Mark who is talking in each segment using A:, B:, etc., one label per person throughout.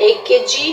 A: 1 kg۔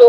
A: 2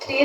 A: 3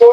A: 2